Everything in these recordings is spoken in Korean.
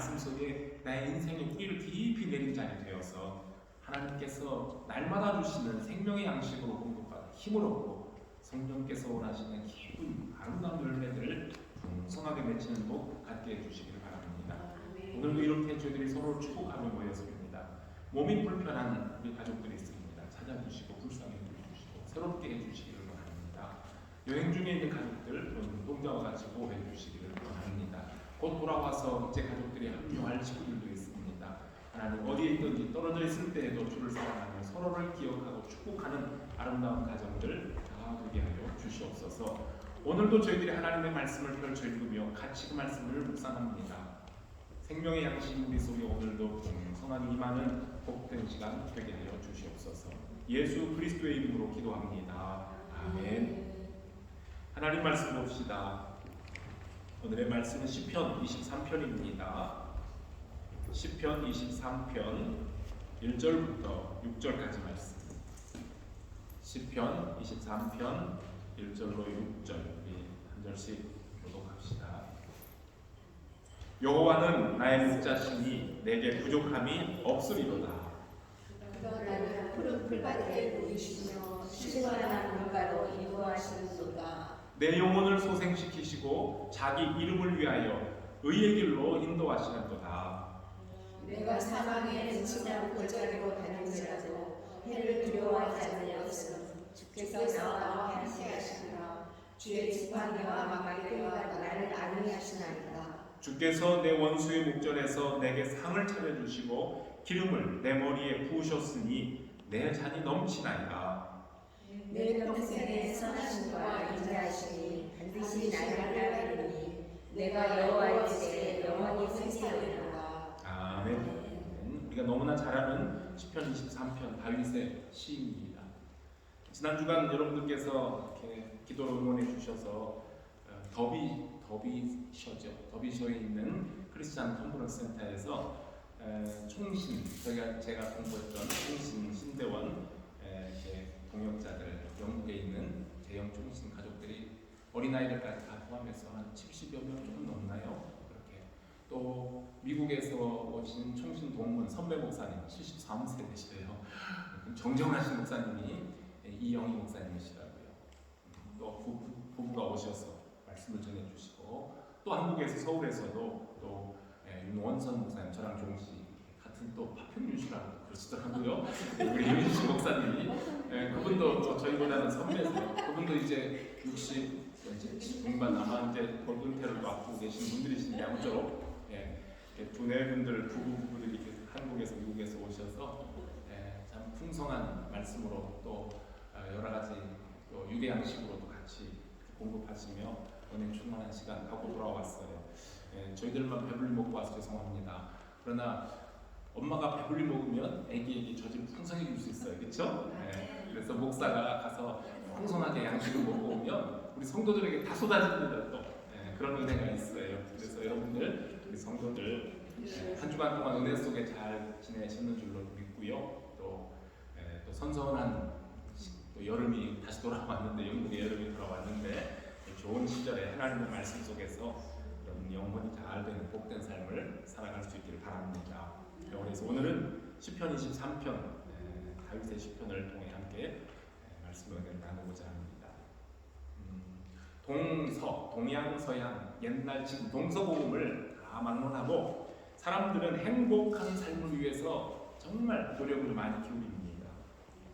말씀 속에 나의 인생의 뿌리를 깊이 내린 자리 되어서 하나님께서 날마다 주시는 생명의 양식으로 공급받아 힘을 얻고 성령께서 원하시는 기쁜 아름다운 열매들을 풍성하게 맺히는 복 갖게 해주시기를 바랍니다. 오늘도 이렇게 저희들이 서로를 축복하며 모였습니다. 몸이 불편한 우리 가족들이 있습니다. 찾아주시고 불쌍히 해주시고 새롭게 해주시기를 원합니다. 여행 중에 있는 가족들 동자와 같이 보호해 주시기를 원합니다. 곧 돌아와서 이제 가족들이 합류할 친구들도 있습니다. 하나님 어디에 있든지 떨어져 있을 때에도 주를 사랑하며 서로를 기억하고 축복하는 아름다운 가정들 다 되게 하여 주시옵소서. 오늘도 저희들이 하나님의 말씀을 펼쳐 읽으며 같이 그 말씀을 묵상합니다. 생명의 양식 우리 속에 오늘도 풍성한 임하는 복된 시간 되게 하여 주시옵소서. 예수 그리스도의 이름으로 기도합니다. 아멘. 하나님 말씀 봅시다. 오늘의 말씀은 시편 23편입니다. 시편 23편 1절부터 6절까지 말씀. 시편 23편 1절로 6절 한 절씩 교독합시다. 여호와는 나의 목자시니 내게 부족함이 없으리로다. 그가 나를 푸른 풀밭에 누이시며 시원한 물가로 인도하시는도다. 내 영혼을 소생시키시고 자기 이름을 위하여 의의 길로 인도하시는도다. 내가 사망의 묻힌다는 골짜기로 다닐지라도 해를 두려워하지 않을 것은 주께서 나와 함께하시리라. 주의 지팡이와 막대기가 나를 안위하시나이다. 주께서 내 원수의 목전에서 내게 상을 차려주시고 기름을 내 머리에 부으셨으니 내 잔이 넘치나이다. 내 평생에 선하심과 인자하심이 반드시 나를 따르리니 내가 여호와의 집에 영원히 생사하리로다. 아멘. 우리가 너무나 잘 아는 시편 23편 다윗의 시입니다. 지난 주간 여러분들께서 이렇게 기도로 응원해 주셔서 더비셔에 있는 크리스찬 컨퍼런스 센터에서 총신 제가 공부했던 총신 신대원 이렇게 동역자들 영국에 있는 대형 총신 가족들이 어린아이들까지 다 포함해서 한 70여 명 조금 넘나요? 그렇게 또 미국에서 오신 총신 동문 선배 목사님 73세 되시대요. 정정하신 목사님이 이영희 목사님이시라고요. 또 부부가 오셔서 말씀을 전해주시고 또 한국에서 서울에서도 또 윤원선 목사님 저랑 종씨 같은 또 파평유시라고 그러시더라고요. 우리 윤씨 목사님이 그분도 또 저희보다는 선배세요. 그분도 이제 60 중반 아마 이제 골든태를 또 앞두고 계신 분들이신데 아무쪼록 두네 분들 부부들이 한국에서 미국에서 오셔서 참 풍성한 말씀으로 또 여러 가지 또 유대 양식으로도 같이 공급하시며 은혜 충만한 시간 하고 돌아왔어요. 저희들만 배불리 먹고 와서 죄송합니다. 그러나 엄마가 배불리 먹으면 애기에게 젖을 풍성해 줄 수 있어요. 그렇죠? 그래서 목사가 가서 풍성하게 양식을 먹고 오면 우리 성도들에게 다 쏟아집니다. 또 그런 은혜가 있어요. 그래서 여러분들 우리 성도들 한 주간 동안 은혜 속에 잘 지내셨는 줄로 믿고요. 또 선선한 또 여름이 다시 돌아왔는데 영국의 여름이 돌아왔는데 좋은 시절에 하나님의 말씀 속에서 여러분 영혼이 잘 되는 복된 삶을 살아갈 수 있기를 바랍니다. 그래서 오늘은 시편 23편 다윗의 시편을 통해 함께 말씀을 나누고자 합니다. 동양, 서양, 옛날, 지금 동서고금을 다 막론하고 사람들은 행복한 삶을 위해서 정말 노력을 많이 기울입니다.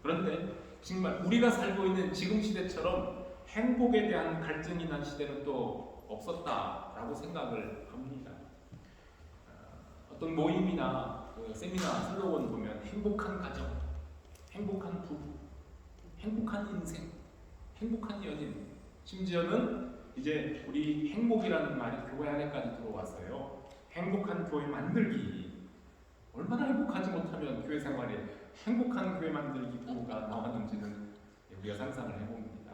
그런데 정말 우리가 살고 있는 지금 시대처럼 행복에 대한 갈증이 난 시대는 또 없었다라고 생각을 합니다. 어떤 모임이나 세미나 슬로건 보면 행복한 가정, 행복한 부부, 행복한 인생, 행복한 연인, 심지어는 이제 우리 행복이라는 말이 교회 안에까지 들어왔어요. 행복한 교회 만들기. 얼마나 행복하지 못하면 교회 생활에 행복한 교회 만들기 부부가 나왔는지는 우리가 상상을 해봅니다.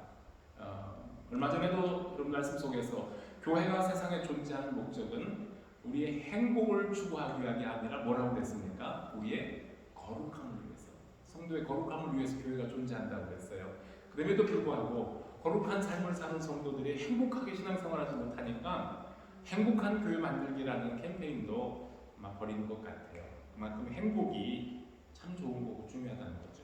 얼마 전에도 그런 말씀 속에서 교회가 세상에 존재하는 목적은 우리의 행복을 추구하기 위함이 아니라 뭐라고 그랬습니까? 우리의 거룩함을 위해서, 성도의 거룩함을 위해서 교회가 존재한다고 그랬어요. 그럼에도 불구하고 거룩한 삶을 사는 성도들이 행복하게 신앙생활하지 못하니까 행복한 교회 만들기라는 캠페인도 버리는 것 같아요. 그만큼 행복이 참 좋은 거고 중요하다는 거죠.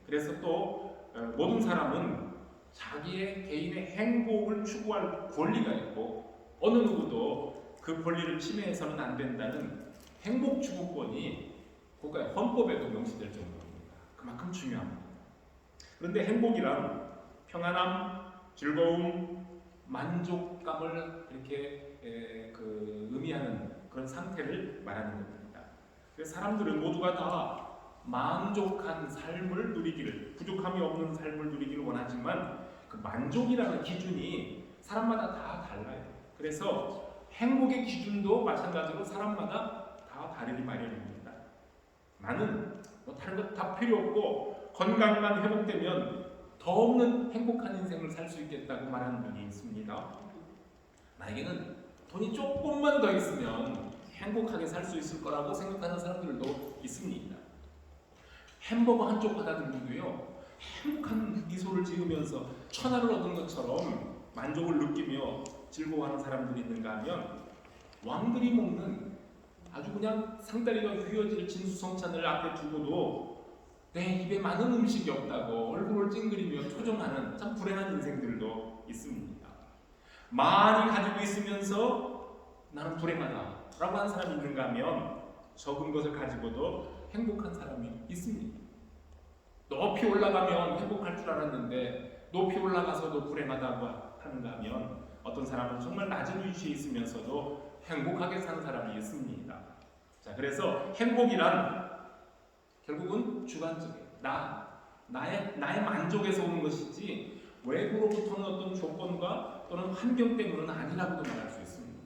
그래서 또 모든 사람은 자기의 개인의 행복을 추구할 권리가 있고 어느 누구도 그 권리를 침해해서는 안 된다는 행복 추구권이 국가의 헌법에도 명시될 정도입니다. 그만큼 중요합니다. 그런데 행복이란 평안함, 즐거움, 만족감을 이렇게 의미하는 그런 상태를 말하는 겁니다. 그래서 사람들은 모두가 다 만족한 삶을 누리기를, 부족함이 없는 삶을 누리기를 원하지만 그 만족이라는 기준이 사람마다 다 달라요. 그래서 행복의 기준도 마찬가지로 사람마다 다 다르기 마련입니다. 나는 뭐 다른 것 다 필요 없고 건강만 회복되면 더 없는 행복한 인생을 살 수 있겠다고 말하는 분이 있습니다. 나에게는 돈이 조금만 더 있으면 행복하게 살 수 있을 거라고 생각하는 사람들도 있습니다. 햄버거 한 쪽 받아들고도요, 행복한 미소를 지으면서 천하를 얻은 것처럼 만족을 느끼며 즐거워하는 사람들이 있는가 하면 왕들이 먹는 아주 그냥 상다리가 휘어질 진수성찬을 앞에 두고도 내 입에 많은 음식이 없다고 얼굴을 찡그리며 초조하는 참 불행한 인생들도 있습니다. 많이 가지고 있으면서 나는 불행하다라고 하는 사람이 있는가 하면 적은 것을 가지고도 행복한 사람이 있습니다. 높이 올라가면 행복할 줄 알았는데 높이 올라가서도 불행하다고 하는가 하면 어떤 사람은 정말 낮은 위치에 있으면서도 행복하게 사는 사람이 있습니다. 자, 그래서 행복이란 결국은 주관적이에요. 나의 만족에서 오는 것이지 외부로부터는 어떤 조건과 또는 환경 때문은 아니라고도 말할 수 있습니다.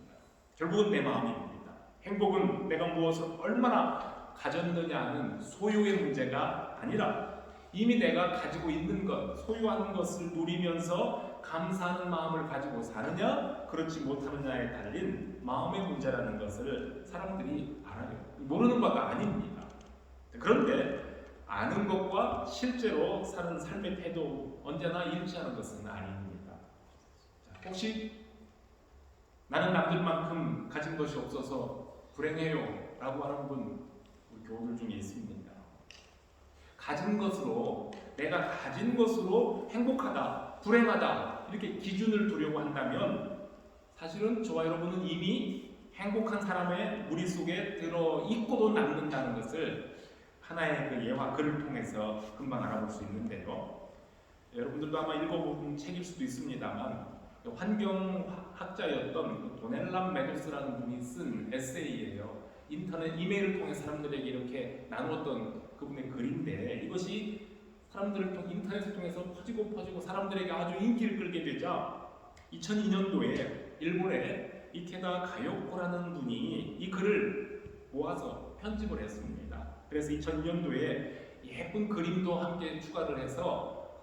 결국은 내 마음입니다. 행복은 내가 무엇을 얼마나 가졌느냐 하는 소유의 문제가 아니라 이미 내가 가지고 있는 것, 소유하는 것을 누리면서 감사하는 마음을 가지고 사느냐, 그렇지 못하느냐에 달린 마음의 문제라는 것을 사람들이 알아요. 모르는 것도 아닙니다. 그런데 아는 것과 실제로 사는 삶의 태도 언제나 일치하는 것은 아닙니다. 자, 혹시 나는 남들만큼 가진 것이 없어서 불행해요 라고 하는 분 우리 교우들 중에 있습니다. 가진 것으로, 내가 가진 것으로 행복하다, 불행하다 이렇게 기준을 두려고 한다면 사실은 저와 여러분은 이미 행복한 사람의 무리 속에 들어있고도 남는다는 것을 하나의 그 예화 글을 통해서 금방 알아볼 수 있는데요. 여러분들도 아마 읽어본 책일 수도 있습니다만 환경학자였던 도넬람 메도스라는 분이 쓴 에세이예요. 인터넷 이메일을 통해 사람들에게 이렇게 나누었던 그분의 글인데 이것이 사람들을 통해 인터넷을 통해서 퍼지고 사람들에게 아주 인기를 끌게 되자 2002년도에 일본의 이케다 가요코라는 분이 이 글을 모아서 편집을 했습니다. 그래서 2002년도에 예쁜 그림도 함께 추가를 해서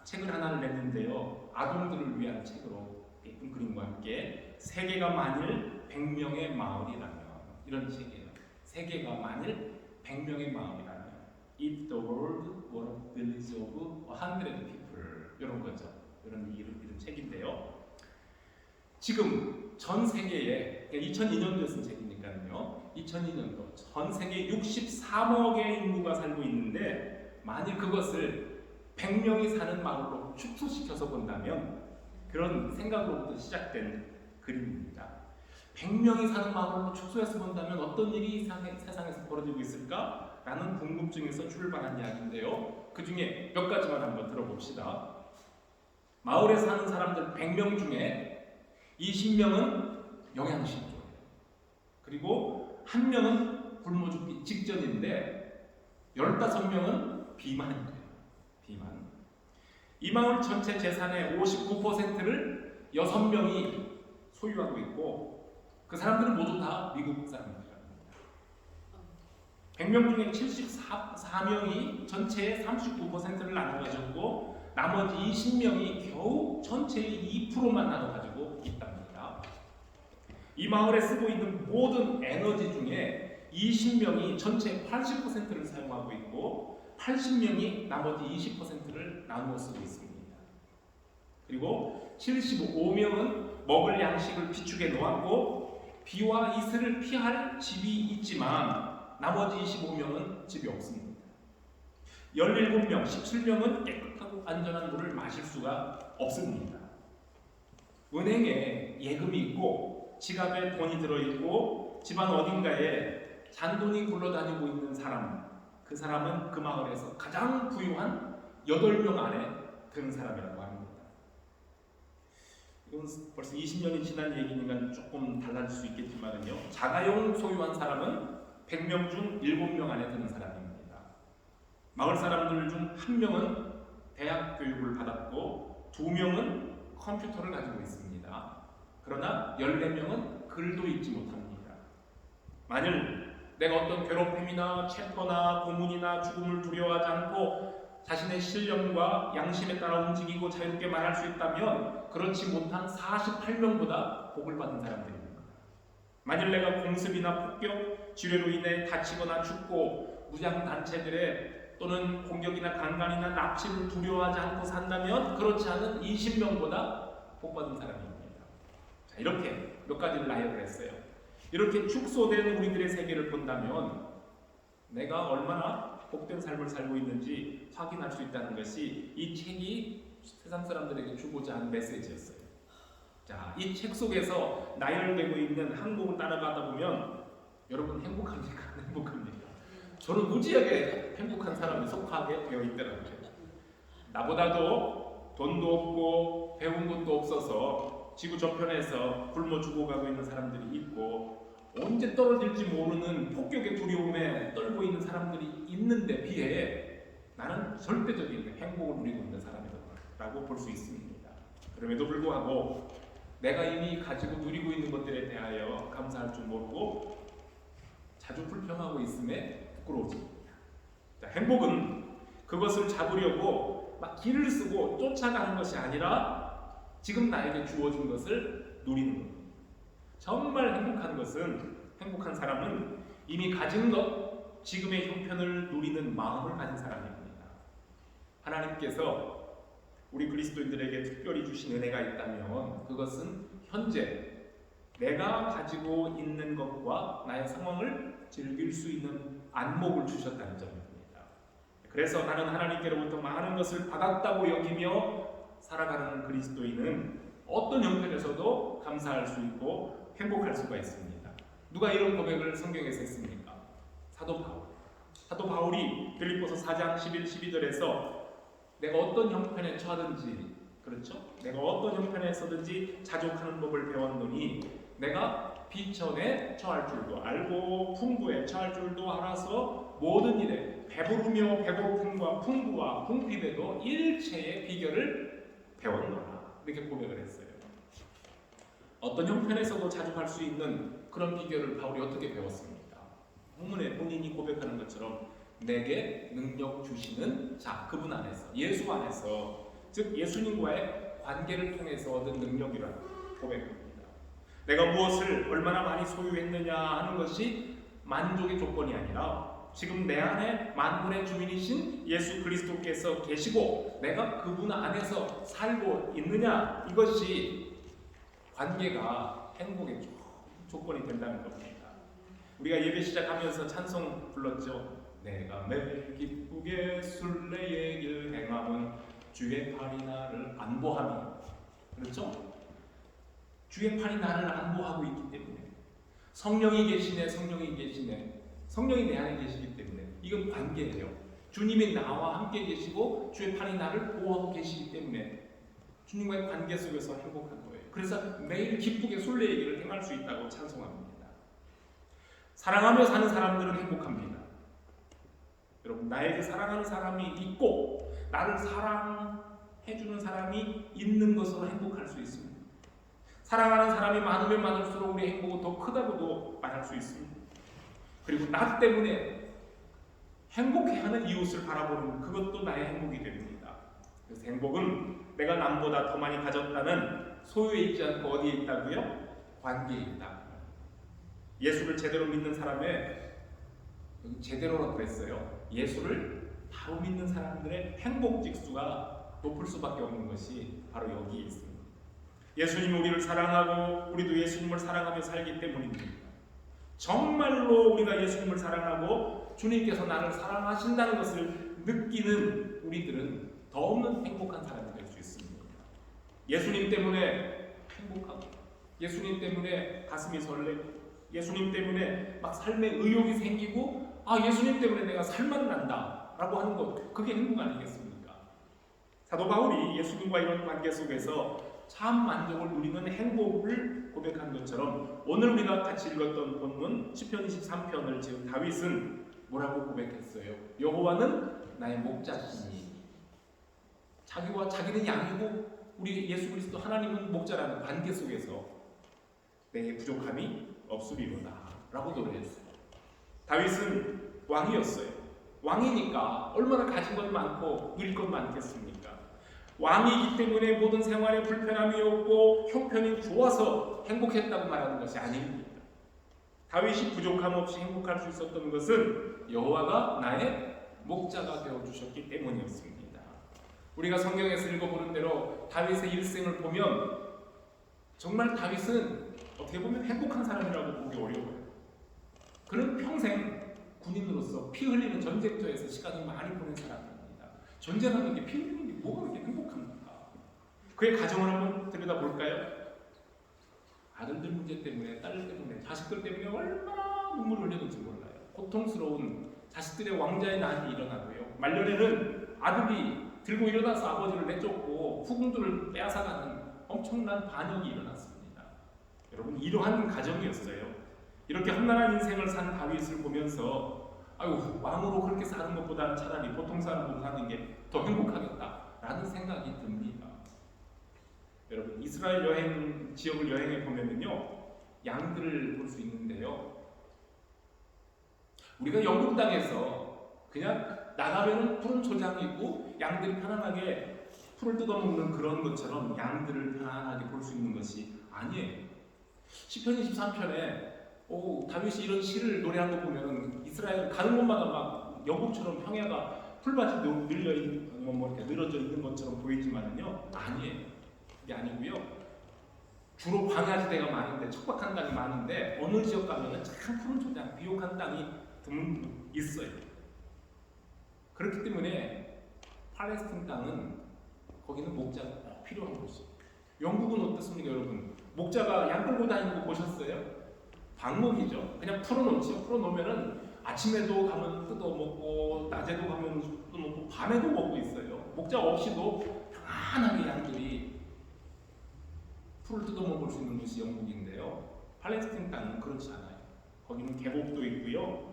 책을 하나를 냈는데요. 아동들을 위한 책으로 예쁜 그림과 함께 세계가 만일 100명의 마을이라면 이런 책이에요. 세계가 만일 100명의 마을이라면 If the world were a village of 100 people 이런 거죠. 이런 책인데요. 지금 전 세계에 2002년도에 쓴 책이니까요. 2002년도 전 세계 63억의 인구가 살고 있는데 만일 그것을 100명이 사는 마을로 축소시켜서 본다면 그런 생각으로부터 시작된 그림입니다. 100명이 사는 마을로 축소해서 본다면 어떤 일이 세상에서 벌어지고 있을까? 라는 궁금증에서 출발한 이야기인데요. 그 중에 몇 가지만 한번 들어봅시다. 마을에 사는 사람들 100명 중에 20명은 영양실조예요. 그리고 1명은 굶어 죽기 직전인데 15명은 비만인 거예요. 비만. 이 마을 전체 재산의 59%를 6명이 소유하고 있고 그 사람들은 모두 다 미국 사람들입니다. 100명 중에 74명이 전체의 39%를 나눠 가졌고 나머지 20명이 겨우 전체의 2%만 나눠 가지고 있답니다. 이 마을에 쓰고 있는 모든 에너지 중에 20명이 전체 80%를 사용하고 있고 80명이 나머지 20%를 나누어 쓰고 있습니다. 그리고 75명은 먹을 양식을 비축해 놓았고 비와 이슬을 피할 집이 있지만 나머지 25명은 집이 없습니다. 17명, 17명은 깨끗하고 안전한 물을 마실 수가 없습니다. 은행에 예금이 있고 지갑에 돈이 들어있고 집안 어딘가에 잔돈이 굴러다니고 있는 사람, 그 사람은 그 마을에서 가장 부유한 8명 안에 드는 사람이라고 합니다. 이건 벌써 20년이 지난 얘기니까 조금 달라질 수 있겠지만요, 자가용 소유한 사람은 100명 중 7명 안에 드는 사람입니다. 마을 사람들 중 1명은 대학 교육을 받았고 2명은 컴퓨터를 가지고 있습니다. 그러나 14명은 글도 읽지 못합니다. 만일 내가 어떤 괴롭힘이나 체포나 고문이나 죽음을 두려워하지 않고 자신의 신령과 양심에 따라 움직이고 자유롭게 말할 수 있다면 그렇지 못한 48명보다 복을 받은 사람들입니다. 만일 내가 공습이나 폭격, 지뢰로 인해 다치거나 죽고 무장단체들의 또는 공격이나 강간이나 납치를 두려워하지 않고 산다면 그렇지 않은 20명보다 복받은 사람입니다. 자, 이렇게 몇 가지를 나열을 했어요. 이렇게 축소된 우리들의 세계를 본다면 내가 얼마나 복된 삶을 살고 있는지 확인할 수 있다는 것이 이 책이 세상 사람들에게 주고자 하는 메시지였어요. 자, 이 책 속에서 나열되고 있는 항목을 따라가다 보면 여러분 행복합니까? 안 행복합니까? 저는 무지하게 행복한 사람에 속하게 되어 있더라고요. 나보다도 돈도 없고 배운 것도 없어서 지구 저편에서 굶어 죽어가고 있는 사람들이 있고 언제 떨어질지 모르는 폭격의 두려움에 떨고 있는 사람들이 있는데 비해 나는 절대적인 행복을 누리고 있는 사람이라고 볼 수 있습니다. 그럼에도 불구하고 내가 이미 가지고 누리고 있는 것들에 대하여 감사할 줄 모르고 자주 불평하고 있음에 부끄러워집니다. 자, 행복은 그것을 잡으려고 막 길을 쓰고 쫓아가는 것이 아니라 지금 나에게 주어진 것을 누리는 겁니다. 정말 행복한 것은, 행복한 사람은 이미 가진 것, 지금의 형편을 누리는 마음을 가진 사람입니다. 하나님께서 우리 그리스도인들에게 특별히 주신 은혜가 있다면 그것은 현재 내가 가지고 있는 것과 나의 상황을 즐길 수 있는 안목을 주셨다는 점입니다. 그래서 나는 하나님께로부터 많은 것을 받았다고 여기며 살아가는 그리스도인은 어떤 형편에서도 감사할 수 있고 행복할 수가 있습니다. 누가 이런 고백을 성경에서 했습니까? 사도 바울. 사도 바울이 빌립보서 4장 11, 12절에서 내가 어떤 형편에 처하든지, 그렇죠? 내가 어떤 형편에서든지 자족하는 법을 배웠노니 내가 비천에 처할 줄도 알고 풍부에 처할 줄도 알아서 모든 일에 배부르며 배고픔과 풍부와 궁핍에도 일체의 비결을 배웠노라. 이렇게 고백을 했어요. 어떤 형편에서도 자족할 수 있는 그런 비결을 바울이 어떻게 배웠습니까? 본문에 본인이 고백하는 것처럼 내게 능력 주시는 자, 그분 안에서, 예수 안에서, 즉 예수님과의 관계를 통해서 얻은 능력이라고 고백합니다. 내가 무엇을 얼마나 많이 소유했느냐 하는 것이 만족의 조건이 아니라 지금 내 안에 만군의 주인이신 예수 그리스도께서 계시고 내가 그분 안에서 살고 있느냐, 이것이 관계가 행복의 조건이 된다는 겁니다. 우리가 예배 시작하면서 찬송 불렀죠. 내가 매일 기쁘게 순례의 길 행함은 주의 팔이 나를 안보하니. 그렇죠? 주의 팔이 나를 안보하고 있기 때문에, 성령이 계시네, 성령이 계시네, 성령이 내 안에 계시기 때문에 이건 관계예요. 주님이 나와 함께 계시고 주의 팔이 나를 보호하고 계시기 때문에 주님과의 관계 속에서 행복한 거예요. 그래서 매일 기쁘게 순례의 길을 행할 수 있다고 찬송합니다. 사랑하며 사는 사람들은 행복합니다. 여러분, 나에게 사랑하는 사람이 있고 나를 사랑해주는 사람이 있는 것으로 행복할 수 있습니다. 사랑하는 사람이 많으면 많을수록 우리의 행복은 더 크다고도 말할 수 있습니다. 그리고 나 때문에 행복해하는 이웃을 바라보는 그것도 나의 행복이 됩니다. 그래서 행복은 내가 남보다 더 많이 가졌다는 소유에 있지 않고 어디에 있다고요? 관계에 있다. 예수를 제대로 믿는 사람의, 제대로라고 그랬어요. 예수를 바로 믿는 사람들의 행복 지수가 높을 수밖에 없는 것이 바로 여기에 있습니다. 예수님이 우리를 사랑하고 우리도 예수님을 사랑하며 살기 때문입니다. 정말로 우리가 예수님을 사랑하고 주님께서 나를 사랑하신다는 것을 느끼는 우리들은 더없는 행복한 사람이 될 수 있습니다. 예수님 때문에 행복하고, 예수님 때문에 가슴이 설레고, 예수님 때문에 막 삶에 의욕이 생기고, 예수님 때문에 내가 살만난다 라고 하는 것, 그게 행복 아니겠습니까? 사도 바울이 예수님과 이런 관계 속에서 참 만족을 누리는 행복을 고백한 것처럼, 오늘 우리가 같이 읽었던 본문 시편 23편을 지은 다윗은 뭐라고 고백했어요? 여호와는 나의 목자시니. 자기는 양이고 우리 예수 그리스도 하나님은 목자라는 관계 속에서 내게 부족함이 없으리로다 라고 노래했어요. 다윗은 왕이었어요. 왕이니까 얼마나 가진 것 많고 누릴 것 많겠습니까? 왕이기 때문에 모든 생활에 불편함이 없고 형편이 좋아서 행복했다고 말하는 것이 아닙니다. 다윗이 부족함 없이 행복할 수 있었던 것은 여호와가 나의 목자가 되어주셨기 때문이었습니다. 우리가 성경에서 읽어보는 대로 다윗의 일생을 보면 정말 다윗은 어떻게 보면 행복한 사람이라고 보기 어려워요. 그는 평생 군인으로서 피 흘리는 전쟁터에서 시간을 많이 보낸 사람입니다. 전쟁하는 게 피 흘리는 게 뭐가 그렇게 행복합니까? 그의 가정을 한번 들여다볼까요? 아들들 문제 때문에, 딸 때문에, 자식들 때문에 얼마나 눈물을 흘리는지 몰라요. 고통스러운 자식들의 왕자의 난이 일어나고요. 말년에는 아들이 들고 일어나서 아버지를 내쫓고 후궁들을 빼앗아가는 엄청난 반역이 일어났습니다. 여러분, 이러한 가정이었어요. 이렇게 험난한 인생을 산 다윗을 보면서 왕으로 그렇게 사는 것보다는 차라리 보통 사람으로 사는 게 더 행복하겠다라는 생각이 듭니다. 여러분, 이스라엘 지역을 여행해 보면요, 양들을 볼 수 있는데요, 우리가 영국 땅에서 그냥 나가면은 푸른 초장이고 양들이 편안하게 풀을 뜯어먹는 그런 것처럼 양들을 편안하게 볼 수 있는 것이 아니에요. 시편 23편에 다윗이 이런 시를 노래한 거 보면 이스라엘 가는 곳마다 막 영국처럼 평야가 풀밭이 이렇게 늘어져 있는 것처럼 보이지만은요, 아니에요. 그게 아니고요. 주로 광야지대가 많은데, 척박한 땅이 많은데 어느 지역 가면은 참 푸른 초장, 비옥한 땅이 드문 있어요. 그렇기 때문에 팔레스틴 땅은 거기는 목자가 꼭 필요한 곳이에요. 영국은 어떻습니까, 여러분? 목자가 양 끌고 다니는 거 보셨어요? 방목이죠. 그냥 풀어놓지요. 풀어놓으면은 아침에도 가면 뜯어먹고, 낮에도 가면 뜯어먹고, 밤에도 먹고 있어요. 목자 없이도 편안하게 양들이 풀을 뜯어먹을 수 있는 곳이 영국인데요. 팔레스틴 땅은 그렇지 않아요. 거기는 계곡도 있고요.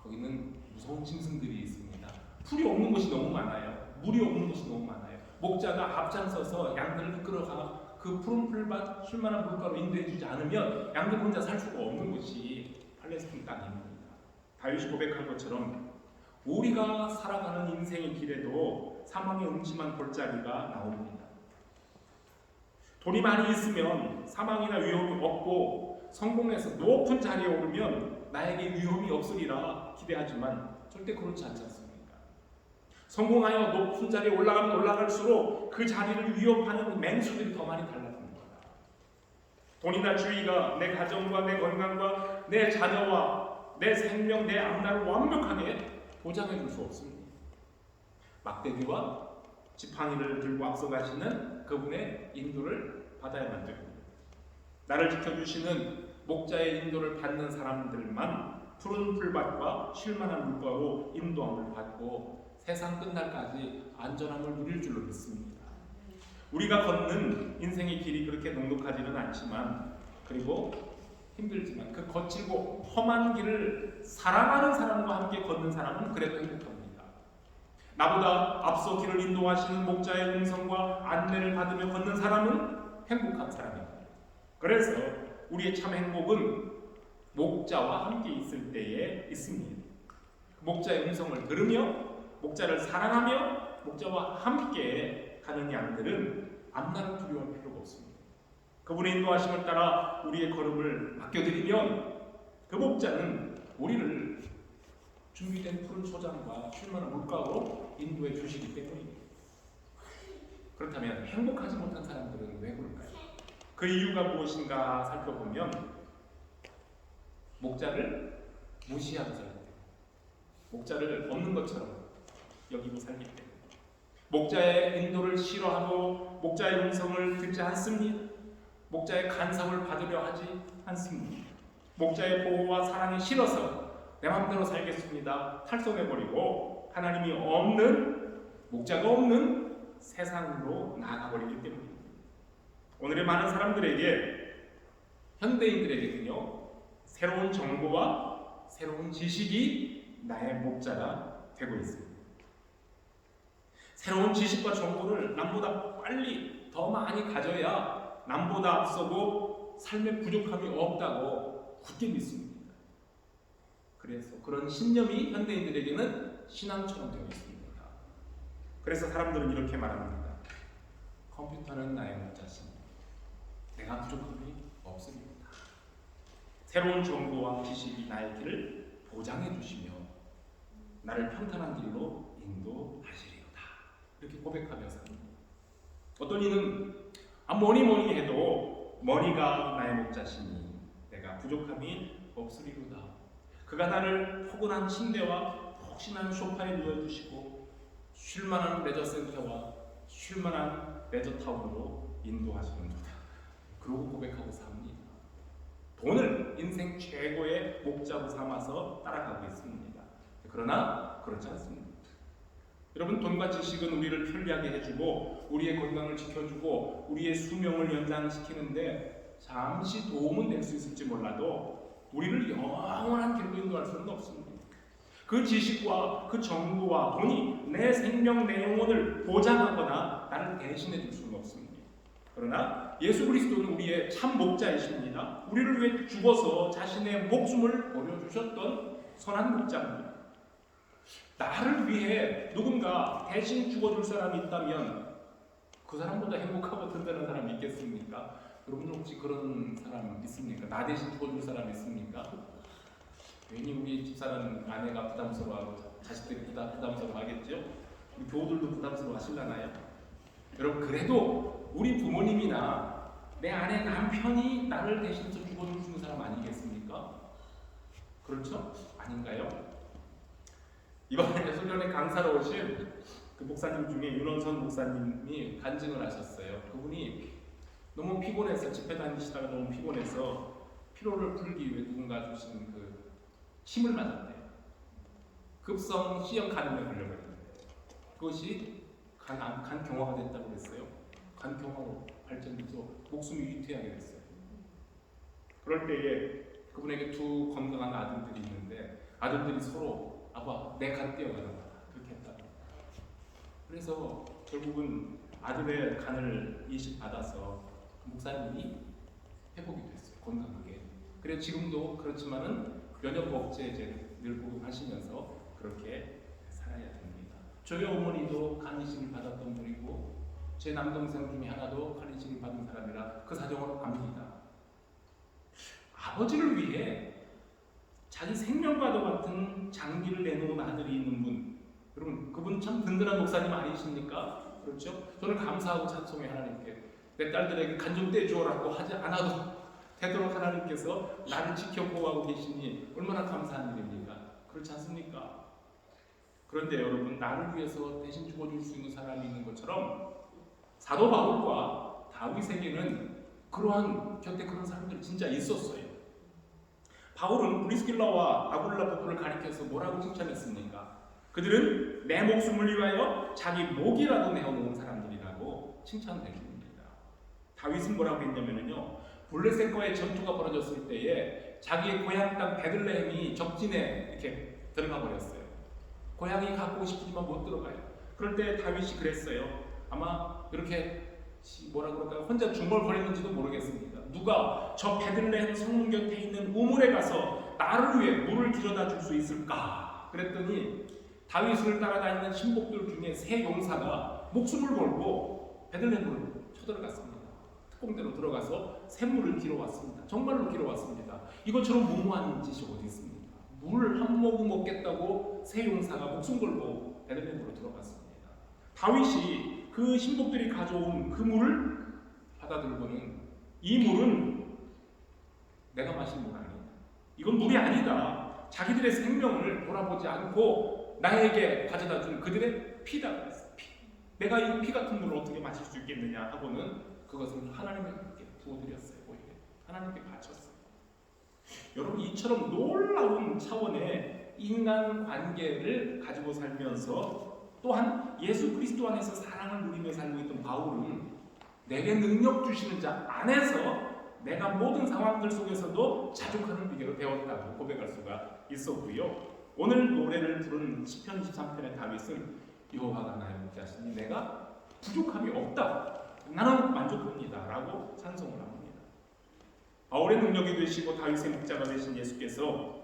거기는 무서운 짐승들이 있습니다. 풀이 없는 곳이 너무 많아요. 물이 없는 곳이 너무 많아요. 목자가 앞장서서 양들을 이끌어가 그 푸른 풀밭 쉴만한 물가로 인도해주지 않으면 양들 혼자 살 수가 없는 곳이 팔레스틴 땅입니다. 다윗이 고백한 것처럼 우리가 살아가는 인생의 길에도 사망의 음침한 골짜기가 나옵니다. 돈이 많이 있으면 사망이나 위험이 없고, 성공해서 높은 자리에 오르면 나에게 위험이 없으리라 기대하지만 절대 그렇지 않지 않습니까? 성공하여 높은 자리에 올라가면 올라갈수록 그 자리를 위협하는 맹수들이 더 많이 달라집니다. 돈이나 주의가 내 가정과 내 건강과 내 자녀와 내 생명, 내 앞날을 완벽하게 보장해 줄 수 없습니다. 막대기와 지팡이를 들고 앞서가시는 그분의 인도를 받아야만 됩니다. 나를 지켜주시는 목자의 인도를 받는 사람들만 푸른 풀밭과 쉴만한 물가로 인도함을 받고 세상 끝날까지 안전함을 누릴 줄로 믿습니다. 우리가 걷는 인생의 길이 그렇게 녹록하지는 않지만, 그리고 힘들지만 그 거칠고 험한 길을 사랑하는 사람과 함께 걷는 사람은 그래도 행복합니다. 나보다 앞서 길을 인도하시는 목자의 음성과 안내를 받으며 걷는 사람은 행복한 사람입니다. 그래서 우리의 참 행복은 목자와 함께 있을 때에 있습니다. 목자의 음성을 들으며 목자를 사랑하며 목자와 함께 가는 양들은 앞날을 두려워할 필요가 없습니다. 그분의 인도하심을 따라 우리의 걸음을 맡겨드리면 그 목자는 우리를 준비된 푸른 초장과 쉴만한 물가로 인도해 주시기 때문입니다. 그렇다면 행복하지 못한 사람들은 왜 그럴까요? 그 이유가 무엇인가 살펴보면 목자를 무시하고 살기 때문에, 목자를 없는 것처럼 여기고 살기 때문에, 목자의 인도를 싫어하고 목자의 음성을 듣지 않습니다. 목자의 간섭을 받으려 하지 않습니다. 목자의 보호와 사랑이 싫어서 내 마음대로 살겠습니다 탈선해버리고 하나님이 없는, 목자가 없는 세상으로 나아가버리기 때문입니다. 오늘의 많은 사람들에게, 현대인들에게는요, 새로운 정보와 새로운 지식이 나의 목자가 되고 있습니다. 새로운 지식과 정보를 남보다 빨리 더 많이 가져야 남보다 앞서고 삶의 부족함이 없다고 굳게 믿습니다. 그래서 그런 신념이 현대인들에게는 신앙처럼 되어 있습니다. 그래서 사람들은 이렇게 말합니다. 컴퓨터는 나의 목자십니다. 내가 부족함이 없습니다. 새로운 정보와 지식이 나의 길을 보장해 주시며 나를 평탄한 길로 인도하시리로다. 이렇게 고백하며 삽니다. 어떤 이는 뭐니 해도 머니가 나의 목자시니 내가 부족함이 없으리로다. 그가 나를 포근한 침대와 폭신한 소파에 누워주시고 쉴만한 레저센터와 쉴만한 레저타운으로 인도하시는도다. 그러고 고백하고 삽니다. 돈을 인생 최고의 목자로 삼아서 따라가고 있습니다. 그러나 그렇지 않습니다. 여러분, 돈과 지식은 우리를 편리하게 해주고 우리의 건강을 지켜주고 우리의 수명을 연장시키는데 잠시 도움은 될 수 있을지 몰라도 우리를 영원한 길로 인도할 수는 없습니다. 그 지식과 그 정보와 돈이 내 생명, 내 영혼을 보장하거나 나를 대신해 줄 수는 없습니다. 그러나 예수 그리스도는 우리의 참 목자이십니다. 우리를 위해 죽어서 자신의 목숨을 버려주셨던 선한 목자입니다. 나를 위해 누군가 대신 죽어줄 사람이 있다면 그 사람보다 행복하고 든든한 사람이 있겠습니까? 여러분 혹시 그런 사람 있습니까? 나 대신 죽어줄 사람 있습니까? 괜히 우리 집사람 아내가 부담스러워하고 자식들이 부담스러워하겠죠? 우리 교우들도 부담스러워하실라나요? 여러분, 그래도 우리 부모님이나 내 아내 남편이 나를 대신해서 죽어줄 수 있는 사람 아니겠습니까? 그렇죠? 아닌가요? 이번에 소련에 강사로 오신 그 목사님 중에 윤원선 목사님이 간증을 하셨어요. 그분이 너무 피곤해서, 집회 다니시다가 너무 피곤해서 피로를 풀기 위해 누군가 주신 그 침을 맞았대요. 급성 C형 간염에 걸려버렸는데 그것이 간 경화가 됐다고 그랬어요. 간 경화로 발전돼서 목숨이 위태하게 됐어요. 그럴 때에 그분에게 두 건강한 아들들이 있는데 아들들이 서로 아빠 내 간 떼어가는 거야 그렇게 했다고. 그래서 결국은 아들의 간을 이식받아서 목사님이 회복이 됐어요. 건강하게. 그래서 지금도 그렇지만은 면역 억제제를 늘 복용하시면서 그렇게 살아야 됩니다. 저희 어머니도 간 이식을 받았던 분이고 제 남동생 중에 하나도 간 이식을 받은 사람이라 그 사정으로 압니다. 아버지를 위해 자기 생명과도 같은 장기를 내놓은 아들이 있는 분, 여러분 그분 참 든든한 목사님 아니십니까? 그렇죠? 저는 감사하고 찬송해 하나님께. 내 딸들에게 간 좀 떼주어라고 하지 않아도 되도록 하나님께서 나를 지켜 보호하고 계시니 얼마나 감사한 일입니까? 그렇지 않습니까? 그런데 여러분, 나를 위해서 대신 죽어줄 수 있는 사람이 있는 것처럼 사도 바울과 다윗에게는 그러한 곁에 그런 사람들이 진짜 있었어요. 바울은 브리스길라와 아굴라 부부를 가리켜서 뭐라고 칭찬했습니까? 그들은 내 목숨을 위하여 자기 목이라도 내어놓은 사람들이라고 칭찬해 줍니다. 다윗은 뭐라고 했냐면요, 블레셋과의 전투가 벌어졌을 때에 자기의 고향 땅 베들레헴이 적진에 이렇게 들어가 버렸어요. 고향이 가고 싶지만 못 들어가요. 그럴 때 다윗이 그랬어요. 아마 이렇게 뭐라 그럴까요? 혼자 중얼거리는지도 모르겠습니다. 누가 저 베들레헴 성문 곁에 있는 우물에 가서 나를 위해 물을 길어다 줄 수 있을까? 그랬더니 다윗을 따라다니는 신복들 중에 세 용사가 목숨을 걸고 베들레헴으로 쳐들어갔습니다. 특공대로 들어가서 샘물을 길어왔습니다. 정말로 길어왔습니다. 이것처럼 무모한 짓이 어디 있습니까? 물 한 모금 먹겠다고 세 용사가 목숨 걸고 베들레헴으로 들어갔습니다. 다윗이 그 신복들이 가져온 그 물을 받아들고는 이 물은 내가 마신 물 아니다. 이건 물이 아니다. 자기들의 생명을 돌아보지 않고 나에게 가져다 준 그들의 피다 그랬어. 피. 내가 이 피 같은 물을 어떻게 마실 수 있겠느냐 하고는 그것은 하나님께 부어드렸어요. 오히려 하나님께 바쳤어요. 여러분, 이처럼 놀라운 차원의 인간 관계를 가지고 살면서 또한 예수 그리스도 안에서 사랑을 누리며 살고 있던 바울은 내게 능력 주시는 자 안에서 내가 모든 상황들 속에서도 자족하는 비결을 배웠다고 고백할 수가 있었고요. 오늘 노래를 부른 시편 23편의 다윗은 여호와가 나를 먹게 하시니 내가 부족함이 없다. 나는 만족합니다. 라고 찬송을 합니다. 바울의 능력이 되시고 다윗의 목자가 되신 예수께서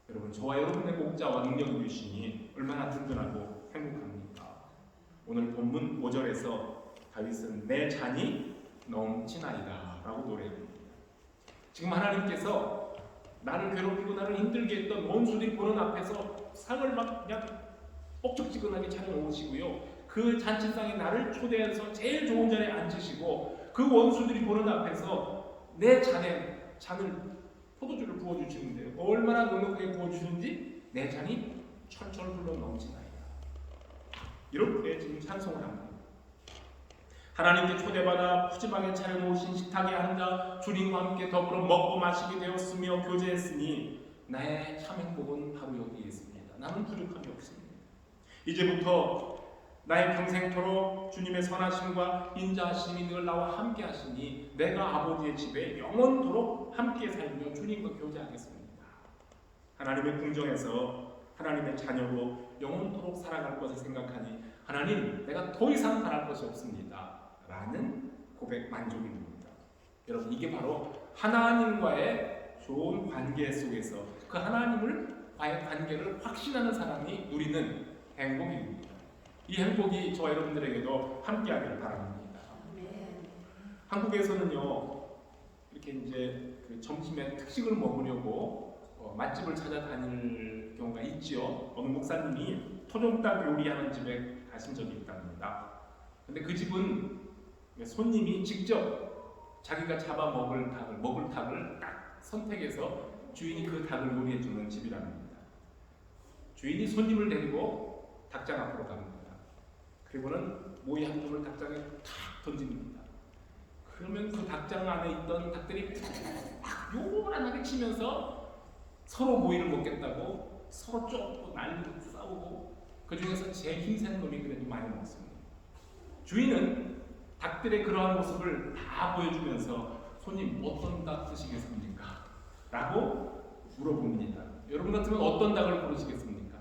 여러분, 저와 여러분의 목자와 능력이 되시니 얼마나 든든하고 행복합니까? 오늘 본문 5절에서 다윗은 내 잔이 넘치나이다 라고 노래합니다. 지금 하나님께서 나를 괴롭히고 나를 힘들게 했던 원수들이 보는 앞에서 상을 막 그냥 뻑적지근하게 차려놓으시고요, 그 잔치상에 나를 초대해서 제일 좋은 자리에 앉으시고 그 원수들이 보는 앞에서 내 잔을 포도주를 부어주시는데요, 얼마나 넉넉하게 부어주시는지 내 잔이 철철 흘러 넘치나이다. 이렇게 지금 찬송을 합니다. 하나님께 초대받아 푸짐하게 차려놓으신 식탁에 앉아 주님과 함께 더불어 먹고 마시게 되었으며 교제했으니 나의 참 행복은 바로 여기에 있습니다. 나는 부족함이 없습니다. 이제부터 나의 평생토록 주님의 선하심과 인자하심이 늘 나와 함께 하시니 내가 아버지의 집에 영원토록 함께 살며 주님과 교제하겠습니다. 하나님의 궁정에서 하나님의 자녀로 영원토록 살아갈 것을 생각하니 하나님, 내가 더 이상 바랄 것이 없습니다. 라는 고백, 만족입니다. 여러분, 이게 바로 하나님과의 좋은 관계 속에서 그 하나님과의 관계를 확신하는 사람이 누리는 행복입니다. 이 행복이 저와 여러분들에게도 함께하기를 바랍니다. 한국에서는요, 이렇게 이제 그 점심에 특식을 먹으려고 맛집을 찾아다닐 경우가 있지요. 어느 목사님이 토종닭 요리하는 집에 가신 적이 있답니다. 근데 그 집은 손님이 직접 자기가 잡아 먹을 닭을 딱 선택해서 주인이 그 닭을 요리해 주는 집이랍니다. 주인이 손님을 데리고 닭장 앞으로 갑니다. 그리고는 모이 한 점을 닭장에 탁 던집니다. 그러면 그 닭장 안에 있던 닭들이 막 요란하게 치면서 서로 모이를 먹겠다고 서로 쫓고 날리고 싸우고 그 중에서 제일 힘센 놈이 그래도 많이 먹습니다. 주인은 닭들의 그러한 모습을 다 보여주면서 손님 어떤 닭 드시겠습니까? 라고 물어봅니다. 여러분 같으면 어떤 닭을 고르시겠습니까?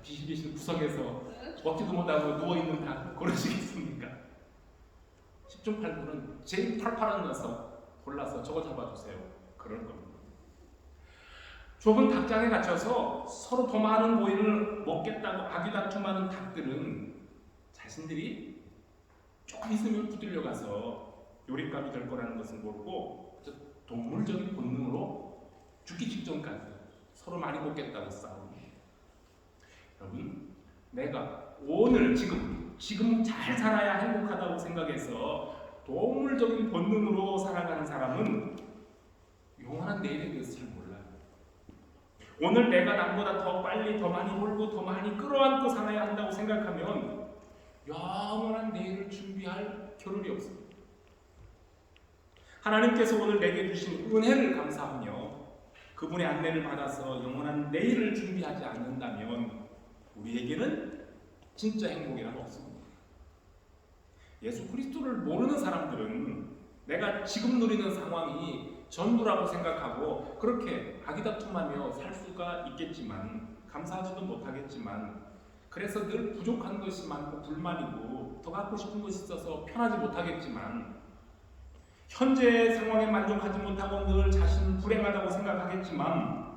비실비실 구석에서 먹지도 못하고 누워있는 닭 고르시겠습니까? 10중 8구는 제일 팔팔한 녀석 골라서 저거 잡아주세요. 그럴 겁니다. 좁은 닭장에 갇혀서 서로 더 많은 모이를 먹겠다고 아귀다툼하는 닭들은 자신들이 조금 있으면 붙들려 가서 요리감이 될 거라는 것을 모르고 동물적인 본능으로 죽기 직전까지 서로 많이 먹겠다고 싸웁니다. 여러분, 내가 오늘 지금 잘 살아야 행복하다고 생각해서 동물적인 본능으로 살아가는 사람은 영원한 내일에 대해서 잘 몰라요. 오늘 내가 남보다 더 빨리 더 많이 벌고 더 많이 끌어안고 살아야 한다고 생각하면 영원한 내일을 준비할 겨를이 없습니다. 하나님께서 오늘 내게 주신 은혜를 감사하며 그분의 안내를 받아서 영원한 내일을 준비하지 않는다면 우리에게는 진짜 행복이란 없습니다. 예수 그리스도를 모르는 사람들은 내가 지금 누리는 상황이 전부라고 생각하고 그렇게 아기다툼하며 살 수가 있겠지만, 감사하지도 못하겠지만, 그래서 늘 부족한 것이 많고 불만이고 더 갖고 싶은 것이 있어서 편하지 못하겠지만, 현재의 상황에 만족하지 못하고 늘 자신은 불행하다고 생각하겠지만,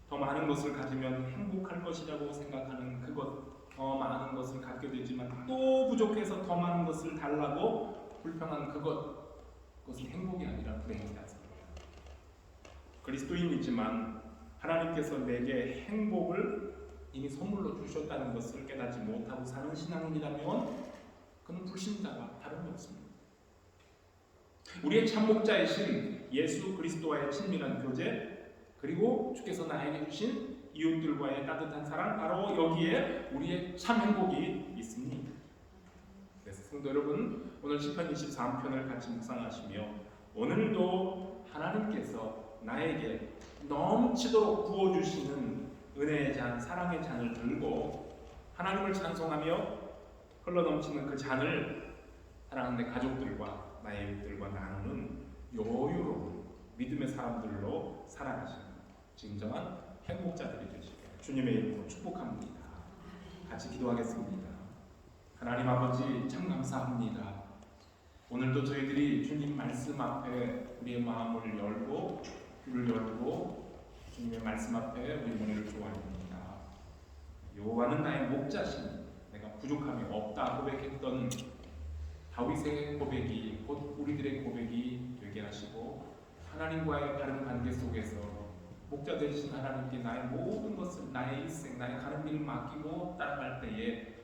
더 많은 것을 가지면 행복할 것이라고 생각하는 그것, 더 많은 것을 갖게 되지만 또 부족해서 더 많은 것을 달라고 불평하는 그것은 행복이 아니라 불행이다. 그리스도인이지만 하나님께서 내게 행복을 이미 선물로 주셨다는 것을 깨닫지 못하고 사는 신앙인이라면 그는 불신자가 다름이 없습니다. 우리의 참 목자이신 예수 그리스도와의 친밀한 교제, 그리고 주께서 나에게 주신 이웃들과의 따뜻한 사랑, 바로 여기에 우리의 참 행복이 있습니다. 그래서 성도 여러분, 오늘 시편 23편을 같이 묵상하시며 오늘도 하나님께서 나에게 넘치도록 부어주시는 은혜의 잔, 사랑의 잔을 들고 하나님을 찬송하며 흘러넘치는 그 잔을 사랑하는 내 가족들과 나의 이웃들과 나누는 여유로운 믿음의 사람들로 살아가시는 진정한 행복자들이 되시길 주님의 이름으로 축복합니다. 같이 기도하겠습니다. 하나님 아버지, 참 감사합니다. 오늘도 저희들이 주님 말씀 앞에 우리의 마음을 열고 귀를 열고 주님의 말씀 앞에 우리 문을 조아립니다. 여호와는 나의 목자시니 내가 부족함이 없다 고백했던 다윗의 고백이 곧 우리들의 고백이 되게 하시고, 하나님과의 바른 관계 속에서 목자 되신 하나님께 나의 모든 것을, 나의 일생, 나의 가는 길을 맡기고 따라갈 때에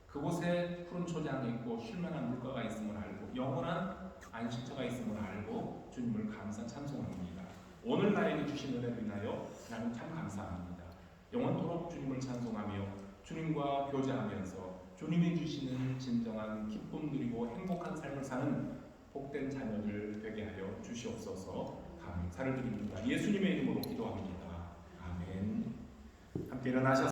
그곳에 푸른 초장이 있고 쉴만한 물가가 있음을 알고 영원한 안식처가 있음을 알고 주님을 감사 찬송합니다. 오늘 나에게 주신 은혜로 인하여 나는 참 감사합니다. 영원토록 주님을 찬송하며 주님과 교제하면서 주님이 주시는 진정한 기쁨 누리고 행복한 삶을 사는 복된 자녀들 되게 하여 주시옵소서. 감사를 드립니다. 예수님의 이름으로 기도합니다. 아멘. 함께 일어나셔서